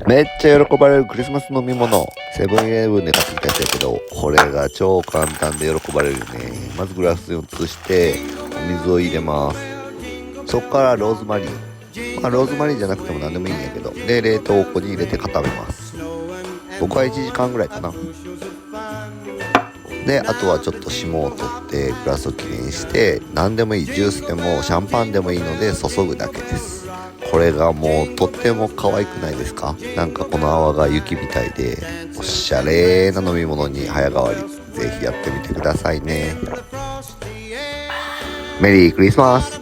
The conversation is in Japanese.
めっちゃ喜ばれるクリスマス飲み物、セブンイレブンで買ってきたやつやけど、これが超簡単で喜ばれるよね。まずグラスに移してお水を入れます。そこからローズマリー、ローズマリーじゃなくても何でもいいんやけど、で冷凍庫に入れて固めます。僕は1時間ぐらいかな。であとはちょっと霜を取ってグラスをきれいにして、何でもいい、ジュースでもシャンパンでもいいので注ぐだけです。これがもうとっても可愛くないですか？なんかこの泡が雪みたいでおしゃれな飲み物に早変わり。ぜひやってみてくださいね。メリークリスマス。